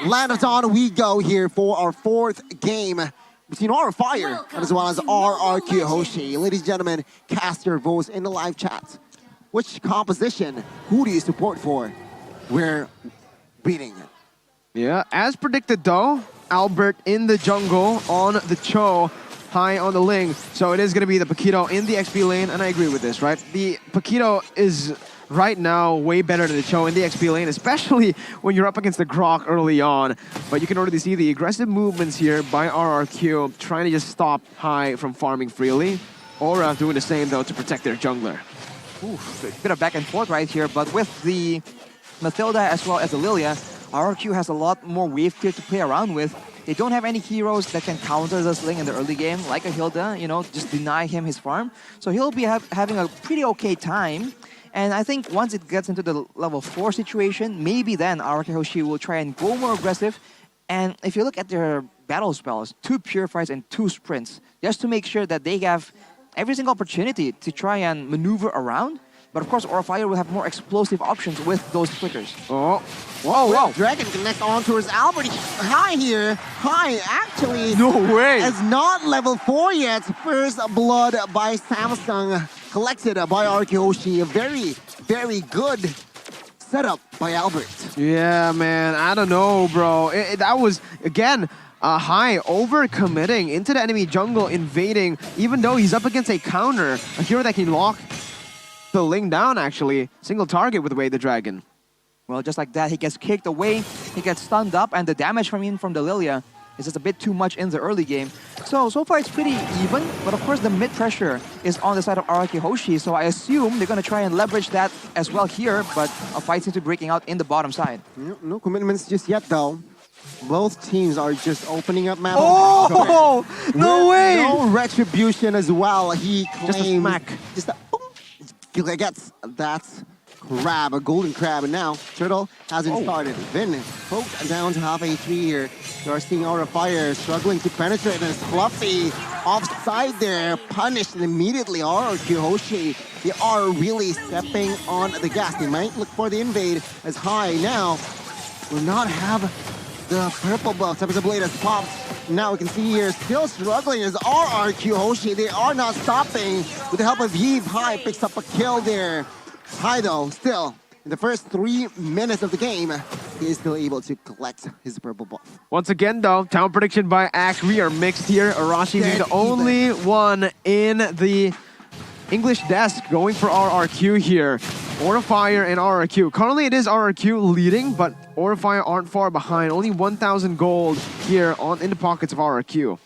Land of Dawn, we go here for our fourth game between Fire as well as RRQ HOSHI. Ladies and gentlemen, cast your votes in the live chat. Which composition, who do you support for? We're beating. Yeah, as predicted though, Albert in the jungle on the Cho, high on the Ling. So it is going to be the Paquito in the XP lane, and I agree with this, right? The Paquito is right now way better than the Cho in the XP lane, especially when you're up against the Grok early on. But you can already see the aggressive movements here by RRQ, trying to just stop High from farming freely. Aura doing the same though to protect their jungler. Oof, a bit of back and forth right here, but with the Mathilda as well as the Lilia, RRQ has a lot more wave tier to play around with. They don't have any heroes that can counter this Ling in the early game, like a Hilda, you know, just deny him his farm. So he'll be having a pretty okay time. And I think once it gets into the level 4 situation, maybe then RRQ HOSHI will try and go more aggressive. And if you look at their battle spells, 2 Purifies and 2 Sprints, just to make sure that they have every single opportunity to try and maneuver around. But of course, Fire will have more explosive options with those flickers. Oh, whoa. Dragon connect on towards Albert. High here. High actually no way. is not level 4 yet. First blood by Samsung, collected by RRQ HOSHI. A very, very good setup by Albert. Yeah, man, I don't know, bro. That was, again, High over-committing into the enemy jungle, invading, even though he's up against a counter, a hero that can lock the Ling down, actually. Single target with Way the Dragon. Well, just like that, he gets kicked away, he gets stunned up, and the damage from the Lilia is just a bit too much in the early game. So far it's pretty even, but of course the mid pressure is on the side of RRQ HOSHI, so I assume they're going to try and leverage that as well here, but a fight seems to be breaking out in the bottom side. No commitments just yet, though. Both teams are just opening up map. Oh, no way! No retribution as well. He claims just a smack. Just a boom. Gets that crab, a golden crab, and now Turtle hasn't started. Vin poked down to half HP here. You are seeing Aura Fire struggling to penetrate, and it's Fluffy offside there, punished immediately. RRQ HOSHI, they are really stepping on the gas. They might look for the invade as High now will not have the purple buff. Tempest Blade has popped. Now we can see here, still struggling is RRQ HOSHI. They are not stopping. With the help of Yves, High picks up a kill there. High though, still, in the first 3 minutes of the game, he is still able to collect his purple buff. Once again though, town prediction by Axe. We are mixed here. Arashi being the only one in the English desk going for RRQ here. Aura Fire and RRQ. Currently it is RRQ leading, but Aura Fire aren't far behind. Only 1,000 gold here in the pockets of RRQ.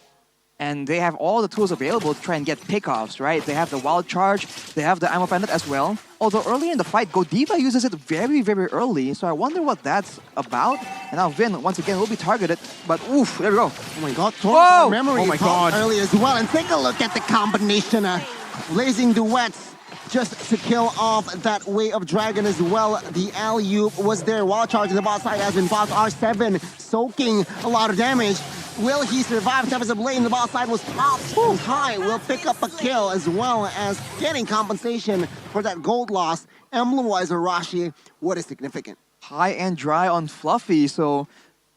And they have all the tools available to try and get pickoffs, right? They have the Wild Charge, they have the Ammo Pendant as well. Although early in the fight, Godiva uses it very, very early, so I wonder what that's about. And now Vin, once again, will be targeted, but oof, there we go. Oh my god, Whoa! memory Oh my god. early as well. And take a look at the combination. Blazing Duets just to kill off that Way of Dragon as well. The alley-oop was there. Wild Charge in the bot side has been popped. R7 soaking a lot of damage. Will he survive? Tempest Blade in the bot side was popped. High will pick up a kill as well as getting compensation for that gold loss. Emblem-wise, Arashi, what is significant? High and dry on Fluffy, so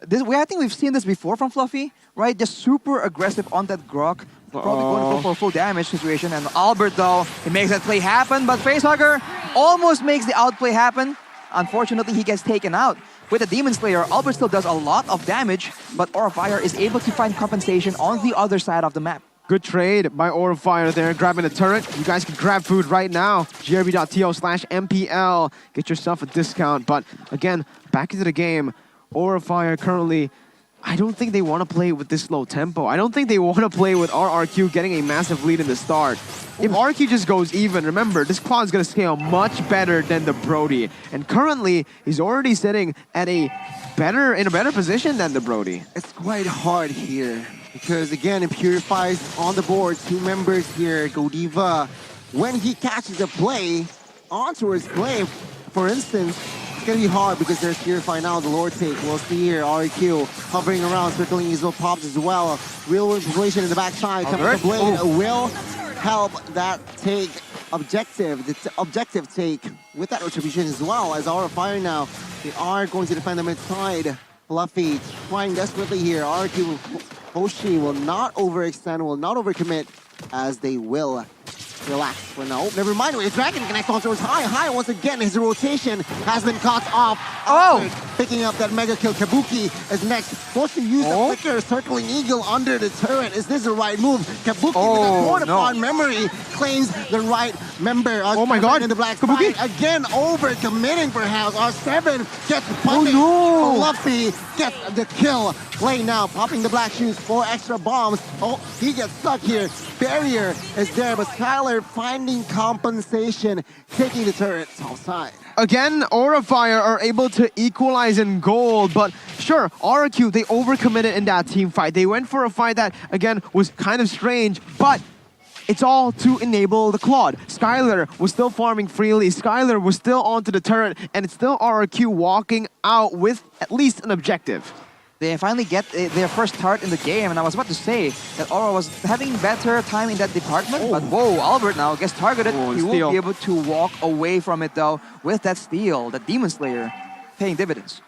I think we've seen this before from Fluffy, right? Just super aggressive on that Grok. Probably going for a full damage situation. And Albert, though, he makes that play happen, but Facehugger almost makes the outplay happen. Unfortunately, he gets taken out. With the Demon Slayer, Albert still does a lot of damage, but Aura Fire is able to find compensation on the other side of the map. Good trade by Aura Fire there, grabbing the turret. You guys can grab food right now. grb.to/MPL. Get yourself a discount. But again, back into the game. Aura Fire currently, I don't think they want to play with this low tempo. I don't think they want to play with RRQ getting a massive lead in the start. If RRQ just goes even, remember, this quad is going to scale much better than the Brody. And currently, he's already sitting at in a better position than the Brody. It's quite hard here because, again, it purifies on the board. 2 members here, Godiva. When he catches a play, onto his play, for instance, it's going to be hard because there's Purify now, the Lord take. We'll see here, RQ hovering around, circling Easel pops as well. Real inflation in the backside. Tempest Blade will help that take objective, the objective take with that retribution as well as Aura Fire now. They are going to defend the mid side. Fluffy trying desperately here. RRQ Hoshi will not overextend, will not overcommit, as they will relax for now. Oh, never mind. Wait, Dragon connects on towards High. High once again. His rotation has been cut off. Oh! Picking up that mega kill. Kabuki is next. Forced to use the flicker. Circling Eagle under the turret. Is this the right move? Kabuki with a fortified memory claims the right member. Oh my god. In the black Kabuki. side. Again, overcommitting perhaps. R7 gets punished. Oh no. Fluffy gets the kill. Play now. Popping the black shoes. 4 extra bombs. Oh, he gets stuck here. Barrier is there, but Skylar finding compensation, taking the turret outside. Again, Aura Fire are able to equalize in gold, but sure, RRQ, they overcommitted in that team fight. They went for a fight that, again, was kind of strange, but it's all to enable the Claude. Skylar was still farming freely. Skylar was still onto the turret, and it's still RRQ walking out with at least an objective. They finally get their first start in the game, and I was about to say that Aura was having better time in that department, but whoa, Albert now gets targeted. He won't be able to walk away from it though with that steal, the Demon Slayer, paying dividends.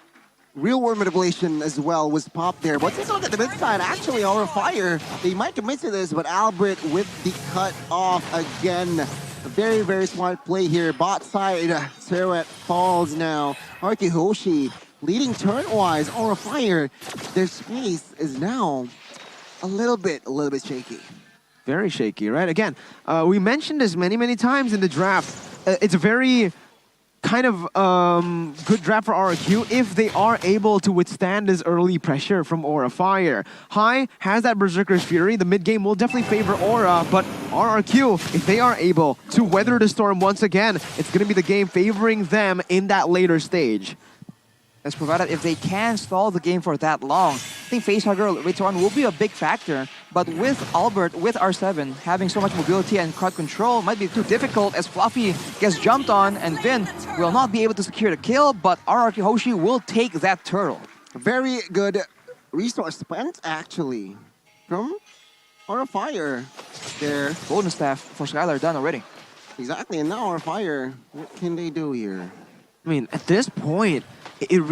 Real World Manipulation as well was popped there, but take a look at the mid side. Actually, Aura Fire, they might commit to this, but Albert with the cut off again. A very, very smart play here. Bot side, turret falls now. RRQ Hoshi leading turret-wise. Aura Fire, their space is now a little bit shaky. Very shaky, right? Again, we mentioned this many times in the draft. It's a very kind of good draft for RRQ if they are able to withstand this early pressure from Aura Fire. High has that Berserker's Fury. The mid game will definitely favor Aura, but RRQ, if they are able to weather the storm once again, it's going to be the game favoring them in that later stage. That's provided if they can stall the game for that long. I think Facehugger later on will be a big factor, but with Albert, with R7, having so much mobility and crowd control might be too difficult as Fluffy gets jumped on and Vin will not be able to secure the kill, but RRQ Hoshi will take that turtle. Very good resource spent, actually, from Aura Fire there. Golden Staff for Skylar done already. Exactly, and now Aura Fire, what can they do here? I mean, at this point, it's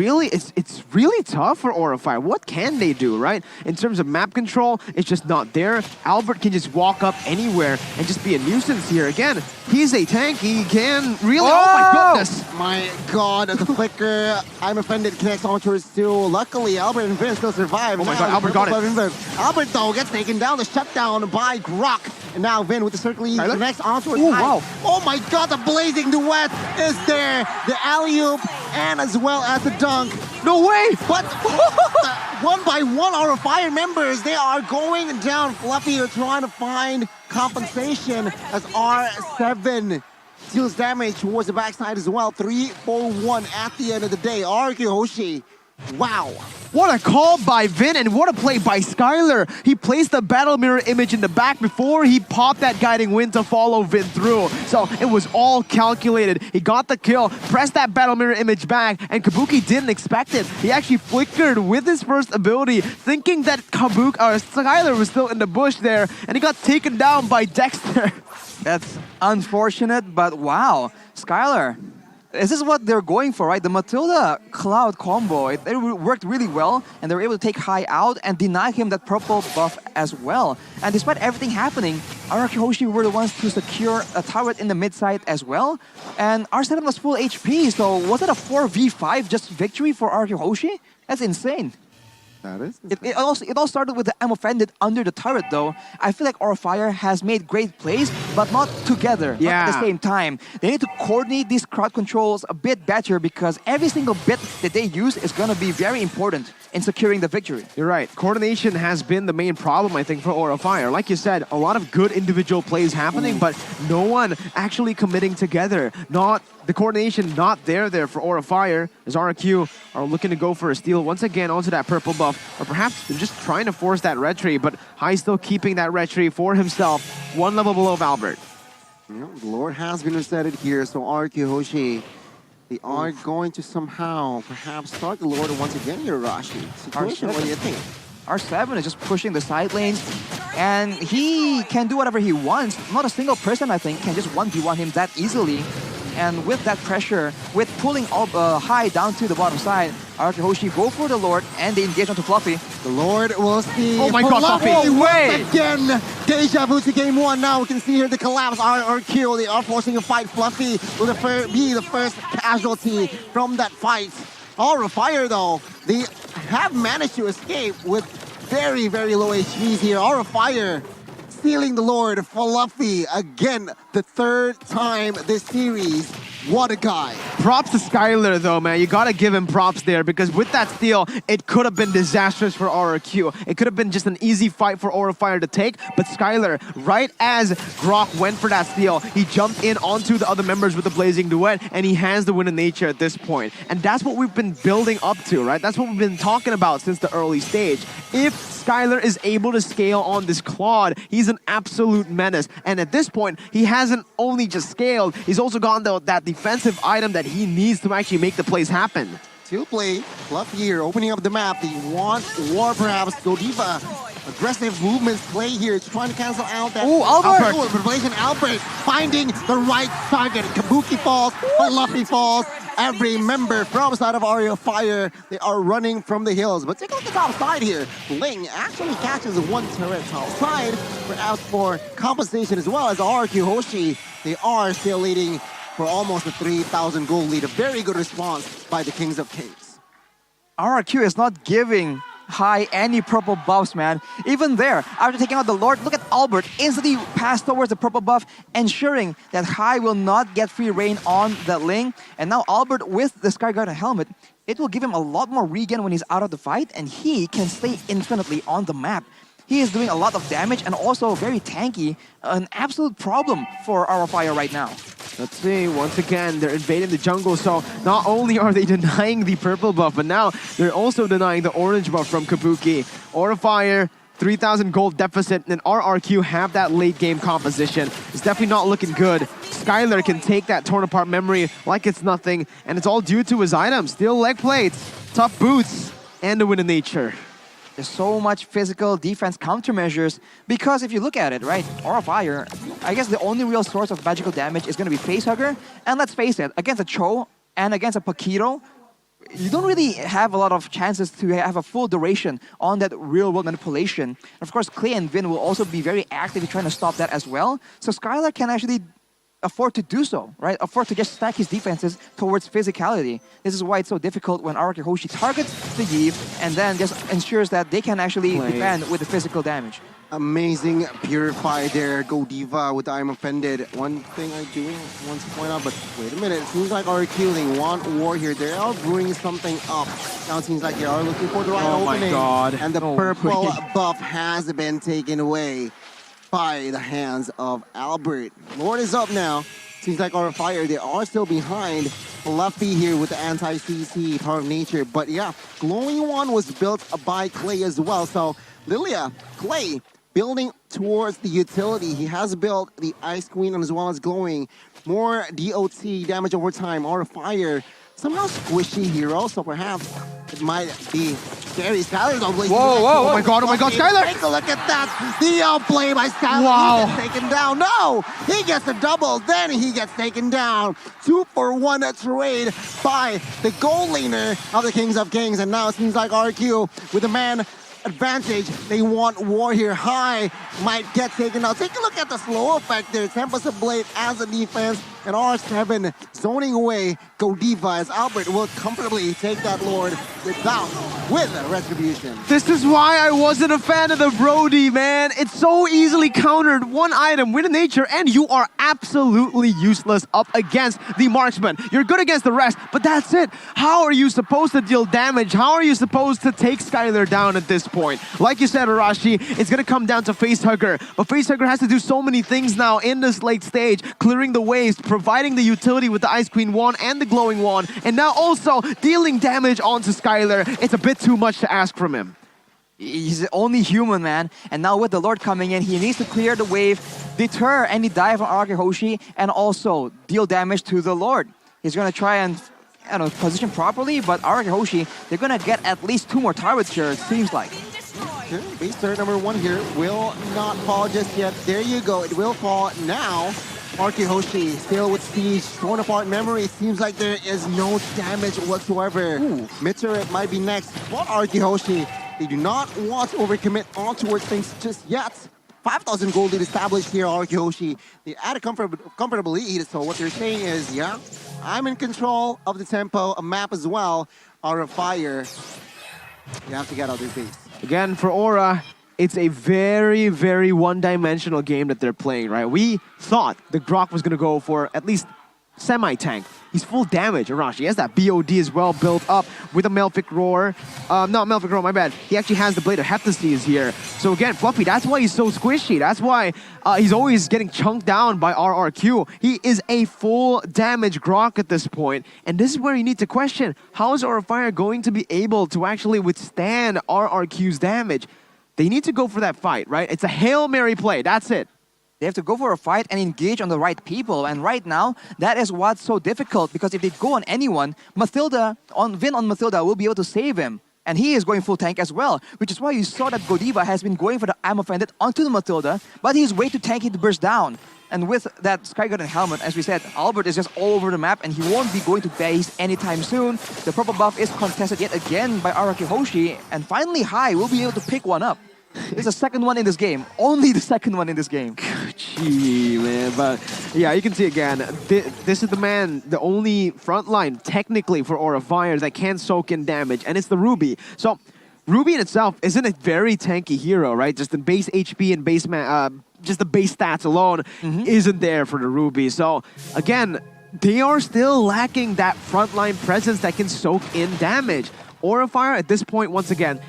really tough for Aura Fire. What can they do, right? In terms of map control, it's just not there. Albert can just walk up anywhere and just be a nuisance here. Again, he's a tank. He can really... Oh, my goodness! My god, the flicker. I'm offended. Connects on towards 2. Luckily, Albert and Vin still survive. Oh my god, Albert got it. Albert, though, gets taken down. The shutdown by Grok. And now Vin with the circling connects on towards High. Wow. Oh my god, the blazing duet is there. The alley-oop and as well as the dunk. No way! But one by one, our Fire members, they are going down. Fluffy are trying to find compensation as R7 deals damage towards the backside as well. 3-4-1 at the end of the day. RRQ Hoshi, wow. What a call by Vin and what a play by Skylar. He placed the battle mirror image in the back before he popped that guiding wind to follow Vin through. So it was all calculated. He got the kill, pressed that battle mirror image back, and Kabuki didn't expect it. He actually flickered with his first ability, thinking that Skylar was still in the bush there, and he got taken down by Dexter. That's unfortunate, but wow. Skylar, this is what they're going for, right? The Matilda Cloud combo, it worked really well, and they were able to take High out and deny him that purple buff as well. And despite everything happening, RRQ Hoshi were the ones to secure a turret in the mid side as well. And R7 was full HP, so was it a 4v5 just victory for RRQ Hoshi? That's insane. That is. It all started with the I'm offended under the turret though. I feel like Aura Fire has made great plays, but not together, not at the same time. They need to coordinate these crowd controls a bit better because every single bit that they use is going to be very important in securing the victory. You're right. Coordination has been the main problem, I think, for Aura Fire. Like you said, a lot of good individual plays happening, but no one actually committing together. The coordination not there for Aura Fire, as RRQ are looking to go for a steal once again onto that purple buff, or perhaps they're just trying to force that red tree, but High still keeping that red tree for himself, one level below Albert. Yeah, the Lord has been resetted here, so RRQ Hoshi, they are going to somehow perhaps start the Lord once again here, Rashi. Situation, what do you think? R7 is just pushing the side lanes, and he can do whatever he wants. Not a single person, I think, can just 1v1 him that easily. And with that pressure, with pulling High down to the bottom side, RRQ HOSHI go for the Lord and they engage onto Fluffy. The Lord will see. Oh my God, Fluffy. No way. Once again, deja vu to game one. Now we can see here the collapse. RRQ, they are forcing a fight. Fluffy will be the first casualty from that fight. Aura Fire, though, they have managed to escape with very, very low HPs here. Aura Fire stealing the Lord. Fluffy, again, the third time this series. What a guy. Props to Skylar though, man. You gotta give him props there because with that steal, it could have been disastrous for RRQ. It could have been just an easy fight for Aura Fire to take, but Skylar, right as Grok went for that steal, he jumped in onto the other members with the Blazing Duet, and he has the win in nature at this point. And that's what we've been building up to, right? That's what we've been talking about since the early stage. If Skylar is able to scale on this Claude, he's an absolute menace. And at this point, he hasn't only just scaled, he's also gotten that defensive item that he needs to actually make the plays happen. To play, Fluffy here, opening up the map. They want war perhaps. Godiva, aggressive movements play here, trying to cancel out that. Ooh, Albert! Revelation Albert finding the right target. Kabuki falls, Fluffy falls. Every member from side of Aura Fire, they are running from the hills. But take a look at the top side here. Ling actually catches one turret top side, perhaps for compensation as well as RRQ HOSHI. They are still leading for almost a 3,000 gold lead. A very good response by the Kings of Kings. RRQ is not giving High any purple buffs, man. Even there, after taking out the Lord, look at Albert instantly pass towards the purple buff, ensuring that High will not get free reign on that Ling. And now Albert with the Sky Guardian helmet, it will give him a lot more regen when he's out of the fight, and he can stay infinitely on the map. He is doing a lot of damage and also very tanky, an absolute problem for Aura Fire right now. Let's see, once again, they're invading the jungle, so not only are they denying the purple buff, but now they're also denying the orange buff from Kabuki. Aura Fire, 3,000 gold deficit, and RRQ have that late game composition. It's definitely not looking good. Skylar can take that torn apart memory like it's nothing, and it's all due to his items. Steel leg plates, tough boots, and the win in nature. There's so much physical defense countermeasures because if you look at it, right, Aura Fire, I guess the only real source of magical damage is going to be Facehugger. And let's face it, against a Cho and against a Paquito, you don't really have a lot of chances to have a full duration on that real-world manipulation. Of course, Clay and Vin will also be very active in trying to stop that as well. So Skylar can actually afford to do so, right? Afford to just stack his defenses towards physicality. This is why it's so difficult when RRQ HOSHI targets the Yve and then just ensures that they can actually defend with the physical damage. Amazing Purify there, Godiva with the I'm Offended. One thing I do want to point out, but wait a minute, it seems like RRQ, they want war here. They are brewing something up. Now it seems like they are looking for the right opening. My God. And the purple buff has been taken away by the hands of Albert. Lord is up now. Seems like Aura Fire, they are still behind. Fluffy here with the anti-CC power of nature. But yeah, Glowing One was built by Clay as well. So Lilia, Clay, building towards the utility. He has built the Ice Queen as well as Glowing. More DOT, damage over time. Aura Fire, somehow squishy hero, so perhaps it might be scary. Skylar's on Blazing. Oh my God, Skylar! Take a look at that. The outplay by Skylar. Wow. He gets taken down. No, he gets a double, then he gets taken down. 2-for-1 trade by the goal laner of the Kings of Kings. And now it seems like RQ with a man advantage. They want war here. High might get taken out. Take a look at the slow effect there. Tempest of Blade as a defense, and R7 zoning away Godiva as Albert will comfortably take that Lord with Retribution. This is why I wasn't a fan of the Brody, man. It's so easily countered. One item, win in nature, and you are absolutely useless up against the marksman. You're good against the rest, but that's it. How are you supposed to deal damage? How are you supposed to take Skylar down at this point? Like you said, Arashi, it's going to come down to Facehugger. But Facehugger has to do so many things now in this late stage, clearing the waves, providing the utility with the Ice Queen wand and the Glowing wand, and now also dealing damage onto Skylar. It's a bit too much to ask from him. He's only human, man. And now with the Lord coming in, he needs to clear the wave, deter any dive from RRQ HOSHI, and also deal damage to the Lord. He's going to try and position properly, but RRQ HOSHI, they're going to get at least 2 more targets here, it seems like. Okay, base turret number 1 here will not fall just yet. There you go. It will fall now. RRQ HOSHI still with Siege, torn apart memory. It seems like there is no damage whatsoever. Mid-turret might be next, but RRQ HOSHI, they do not want to overcommit on towards things just yet. 5,000 gold lead established here, RRQ HOSHI. They add a comfortable lead, so what they're saying is, yeah, I'm in control of the tempo, a map as well. Aura Fire, you have to get out of their base. Again, for Aura, it's a very, very one-dimensional game that they're playing, right? We thought the Grok was going to go for at least semi-tank. He's full damage, Arashi. He has that BOD as well built up with a Melfic Roar. Not Melfic Roar, my bad. He actually has the Blade of Hephaestus here. So again, Fluffy, that's why he's so squishy. That's why he's always getting chunked down by RRQ. He is a full damage Grok at this point. And this is where you need to question, how is Aura Fire going to be able to actually withstand RRQ's damage? They need to go for that fight, right? It's a Hail Mary play, that's it. They have to go for a fight and engage on the right people. And right now, that is what's so difficult, because if they go on anyone, Vin on Mathilda will be able to save him. And he is going full tank as well, which is why you saw that Godiva has been going for the I'm Offended onto the Mathilda, but he's way too tanky to burst down. And with that Sky Garden helmet, as we said, Albert is just all over the map and he won't be going to base anytime soon. The purple buff is contested yet again by RRQ HOSHI, and finally Hai will be able to pick one up. It's the second one in this game. Only the second one in this game. Gee, man. But yeah, you can see again, this is the man, the only frontline technically for Aura Fire that can soak in damage, and it's the Ruby. So Ruby in itself isn't a very tanky hero, right? Just the base HP and base just the base stats alone isn't there for the Ruby. So again, they are still lacking that frontline presence that can soak in damage. Aura Fire at this point, once again,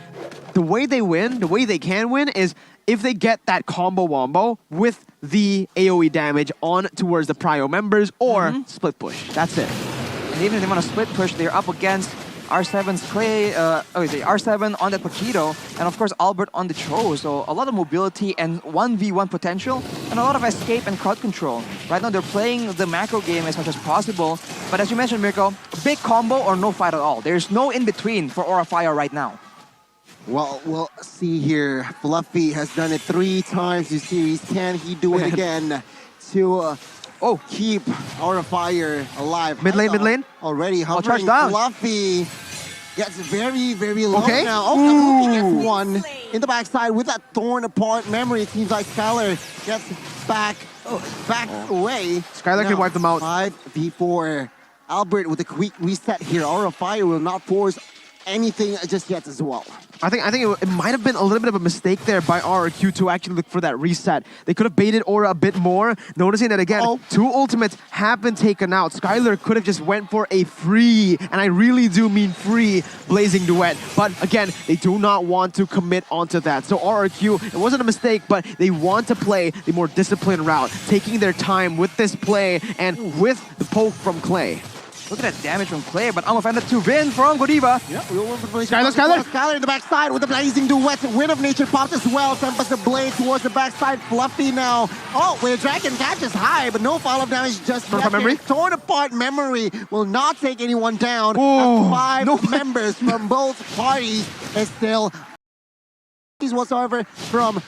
the way they win, the way they can win is if they get that combo wombo with the AoE damage on towards the Prio members or split push. That's it. And even if they want to split push, they're up against R7's Clay, R7 on that Paquito, and of course Albert on the Cho. So a lot of mobility and 1v1 potential, and a lot of escape and crowd control. Right now they're playing the macro game as much as possible, but as you mentioned, Mirko, big combo or no fight at all. There's no in-between for Aura Fire right now. Well, we'll see here. Fluffy has done it 3 times this series. Can he do it again to keep Aura Fire alive? Mid lane. Already hovering. charge down. Fluffy gets very, very low now. Ooh. He gets one in the backside with that torn apart memory. It seems like Skylar gets back away. Skylar can wipe them out. 5v4. Albert with a quick reset here. Aura Fire will not force anything just yet as well. I think it might have been a little bit of a mistake there by RRQ to actually look for that reset. They could have baited Aura a bit more, noticing that again, 2 ultimates have been taken out. Skylar could have just went for a free, and I really do mean free, Blazing Duet. But again, they do not want to commit onto that. So RRQ, it wasn't a mistake, but they want to play the more disciplined route, taking their time with this play and with the poke from Clay. Look at that damage from Clay, but I'm offended to win from Godiva. Skylar in the backside with the Blazing Duet. Wind of Nature pops as well. Tempest the blade towards the backside. Fluffy now. Oh, where Dragon catches High, but no follow-up damage just yet. Memory? Torn apart memory will not take anyone down. Oh, 5 members from both parties is still whatsoever from.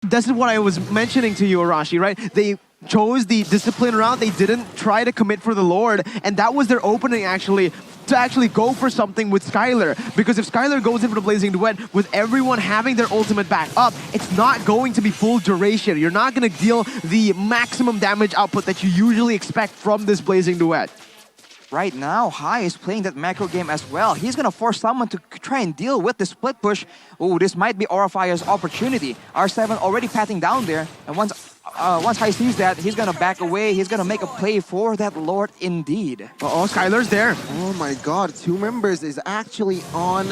This is what I was mentioning to you, Arashi, right? They chose the discipline route. They didn't try to commit for the Lord, and that was their opening actually, to actually go for something with Skylar. Because if Skylar goes in for the Blazing Duet with everyone having their ultimate back up, it's not going to be full duration. You're not going to deal the maximum damage output that you usually expect from this Blazing Duet. Right now, Hai is playing that macro game as well. He's going to force someone to try and deal with the split push. Oh, this might be Aura Fire's opportunity. R7 already patting down there, and once Hai sees that, he's going to back away. He's going to make a play for that Lord indeed. Uh-oh, Skylar's there. Oh my god, 2 members is actually on.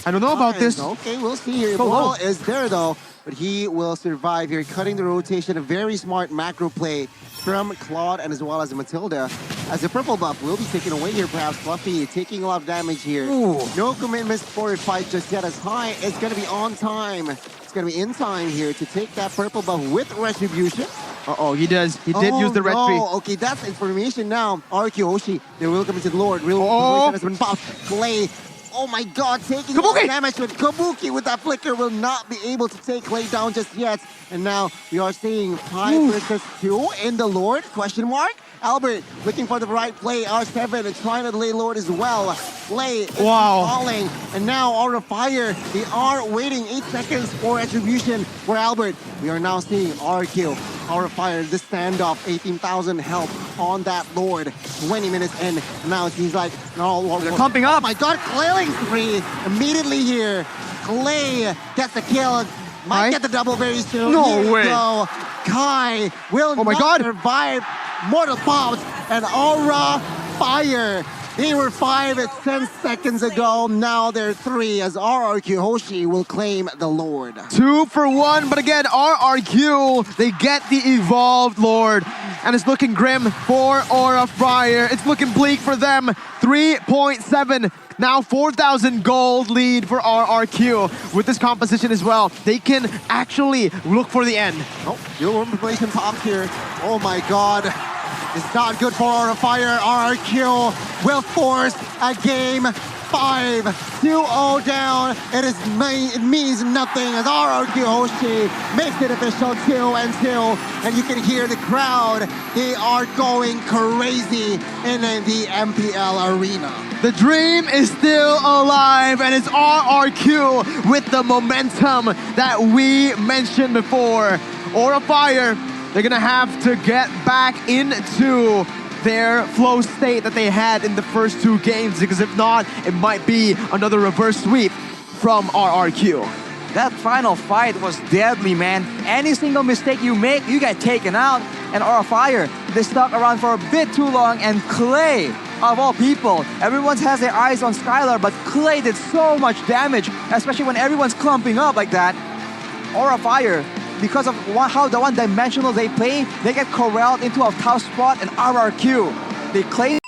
I don't know about this. Okay, we'll see here. Ball is there though, but he will survive here, cutting the rotation. A very smart macro play from Claude and as well as Matilda. As the purple buff will be taken away here, perhaps Fluffy taking a lot of damage here. Ooh. No commitments for a fight just yet, as High is going to be on time. It's going to be in time here to take that purple buff with Retribution. Uh-oh, he does. He did use the retry. Okay, that's information now. RRQ HOSHI, they will come into the Lord. Real has been popped. Clay Oh my god, taking Kabuki! all the damage, but Kabuki with that flicker will not be able to take Clay down just yet. And now we are seeing 5 versus 2 in the Lord, question mark. Albert looking for the right play, R7 and trying to lay Lord as well. Clay is falling, and now Aura Fire, they are waiting 8 seconds for attribution for Albert. We are now seeing RRQ, Aura Fire, this standoff, 18,000 health on that Lord. 20 minutes in, now it seems like They're clumping up. Oh my god, Clayling's free immediately here. Clay gets the kill. Might get the double very soon. No Here we way. go. Kai will Oh my not God. survive Mortal Bombs and Aura Fire. They were 5 at 10 seconds ago. Now they're 3 as RRQ HOSHI will claim the Lord. 2 for 1, but again, RRQ, they get the evolved Lord. And it's looking grim for Aura Fire. It's looking bleak for them. 3.7, now 4,000 gold lead for RRQ. With this composition as well, they can actually look for the end. Oh, your replacement pops here. Oh my god. It's not good for Aura Fire. RRQ will force a game 5. 2-0 down. It means nothing as RRQ HOSHI makes it official 2-2. And you can hear the crowd. They are going crazy in the MPL arena. The dream is still alive, and it's RRQ with the momentum that we mentioned before. Aura Fire, they're gonna have to get back into their flow state that they had in the first 2 games, because if not, it might be another reverse sweep from RRQ. That final fight was deadly, man. Any single mistake you make, you get taken out. And Aura Fire, they stuck around for a bit too long, and Clay, of all people, everyone has their eyes on Skylar, but Clay did so much damage, especially when everyone's clumping up like that. Aura Fire, because of how the one-dimensional they play, they get corralled into a tough spot, and RRQ, they claim